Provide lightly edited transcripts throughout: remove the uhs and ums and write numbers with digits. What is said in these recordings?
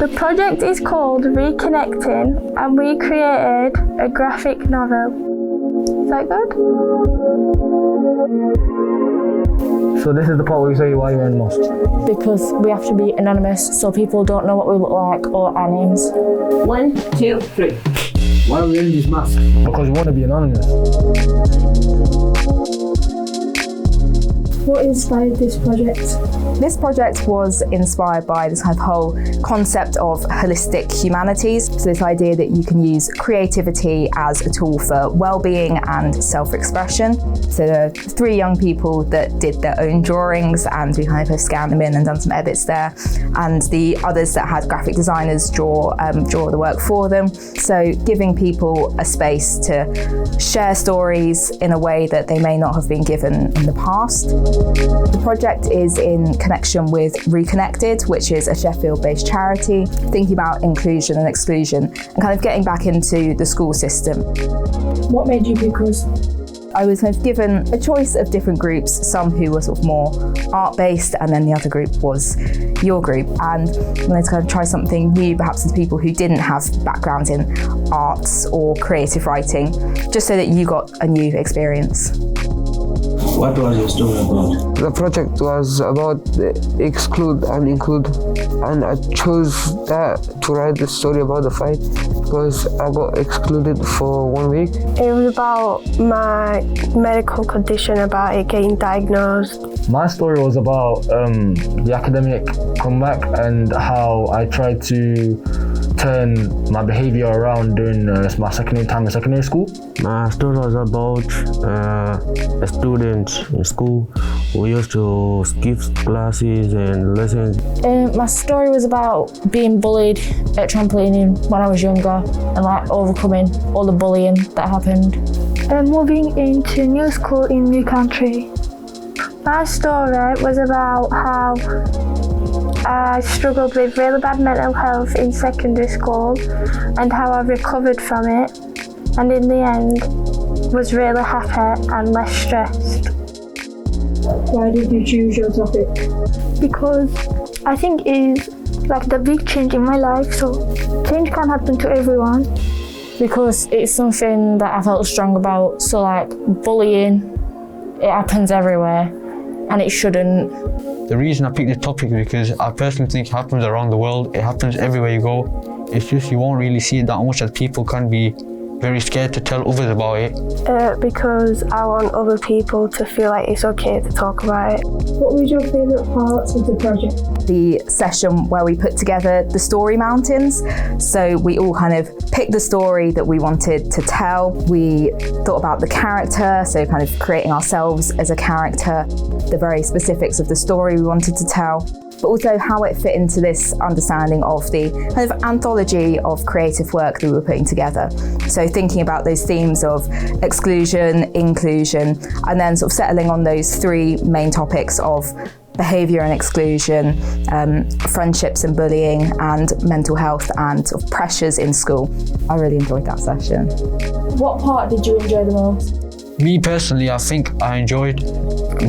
The project is called Reconnecting, and we created a graphic novel. Is that good? So this is the part where you say why you're wearing a mask. Because we have to be anonymous so people don't know what we look like or our names. 1, 2, 3. Why are we wearing these masks? Because we want to be anonymous. What inspired this project? This project was inspired by this kind of whole concept of holistic humanities. So this idea that you can use creativity as a tool for well-being and self-expression. So there are 3 young people that did their own drawings, and we kind of scanned them in and done some edits there. And the others that had graphic designers draw the work for them. So giving people a space to share stories in a way that they may not have been given in the past. The project is in connection with Reconnected, which is a Sheffield-based charity, thinking about inclusion and exclusion and kind of getting back into the school system. What made you pick us? I was kind of given a choice of different groups, some who were sort of more art-based, and then the other group was your group. And I wanted to kind of try something new, perhaps with people who didn't have backgrounds in arts or creative writing, just so that you got a new experience. What was your story about? The project was about exclude and include, and I chose that to write the story about the fight because I got excluded for 1 week. It was about my medical condition, about it getting diagnosed. My story was about the academic comeback and how I tried to turn my behaviour around during my secondary time in secondary school. My story was about a student in school who used to skip classes and lessons. My story was about being bullied at trampolining when I was younger and like overcoming all the bullying that happened. Moving into new school in new country. My story was about how I struggled with really bad mental health in secondary school and how I recovered from it, and in the end was really happy and less stressed. Why did you choose your topic? Because I think it is like the big change in my life, so change can happen to everyone. Because it's something that I felt strong about, so like bullying, it happens everywhere and it shouldn't. The reason I picked this topic is because I personally think it happens around the world. It happens everywhere you go. It's just you won't really see it that much as people can be very scared to tell others about it. Because I want other people to feel like it's okay to talk about it. What was your favourite parts of the project? The session where we put together the story mountains. So we all kind of picked the story that we wanted to tell. We thought about the character, so kind of creating ourselves as a character, the very specifics of the story we wanted to tell, but also how it fit into this understanding of the kind of anthology of creative work that we were putting together. So thinking about those themes of exclusion, inclusion, and then sort of settling on those 3 main topics of behaviour and exclusion, friendships and bullying, and mental health and sort of pressures in school. I really enjoyed that session. What part did you enjoy the most? Me personally, I think I enjoyed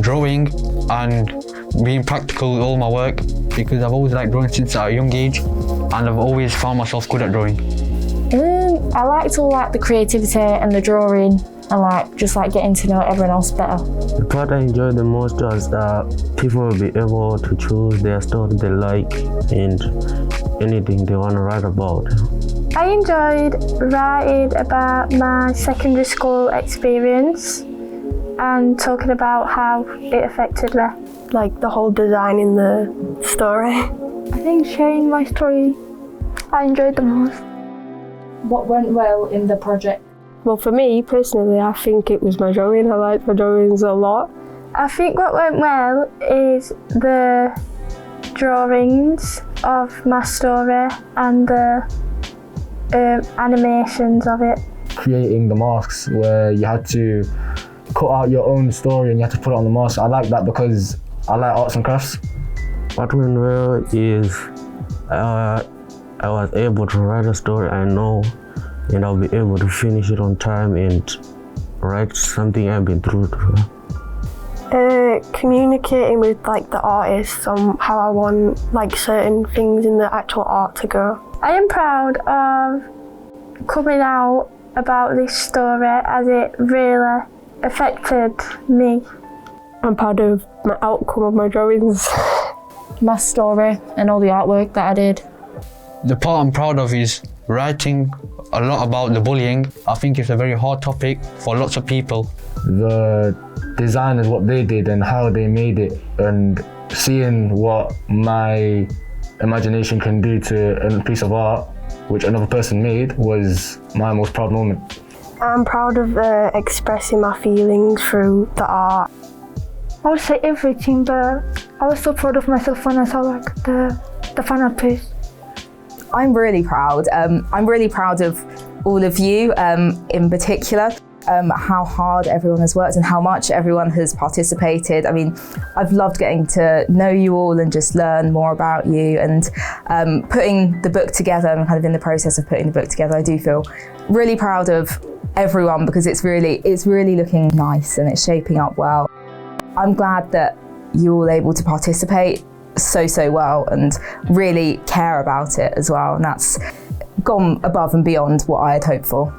drawing and being practical with all my work because I've always liked drawing since at a young age and I've always found myself good at drawing. I liked all like the creativity and the drawing and like just like getting to know everyone else better. The part I enjoyed the most was that people will be able to choose their story they like and anything they want to write about. I enjoyed writing about my secondary school experience and talking about how it affected me. Like the whole design in the story. I think sharing my story I enjoyed the most. What went well in the project? Well, for me personally, I think it was my drawing. I liked my drawings a lot. I think what went well is the drawings of my story and the animations of it. Creating the masks where you had to cut out your own story and you had to put it on the mask. I like that because I like arts and crafts. What went well is I was able to write a story I know and I'll be able to finish it on time and write something I've been through. Communicating with like the artists on how I want like certain things in the actual art to go. I am proud of coming out about this story as it really affected me. I'm proud of my outcome of my drawings. My story and all the artwork that I did. The part I'm proud of is writing a lot about the bullying. I think it's a very hard topic for lots of people. The designers, what they did and how they made it, and seeing what my imagination can do to a piece of art which another person made was my most proud moment. I'm proud of expressing my feelings through the art. I would say everything, but I was so proud of myself when I saw like the final piece. I'm really proud. I'm really proud of all of you in particular. How hard everyone has worked and how much everyone has participated. I mean, I've loved getting to know you all and just learn more about you, and putting the book together. I'm kind of in the process of putting the book together. I do feel really proud of everyone because it's really looking nice and it's shaping up well. I'm glad that you're all able to participate so well and really care about it as well, and that's gone above and beyond what I had hoped for.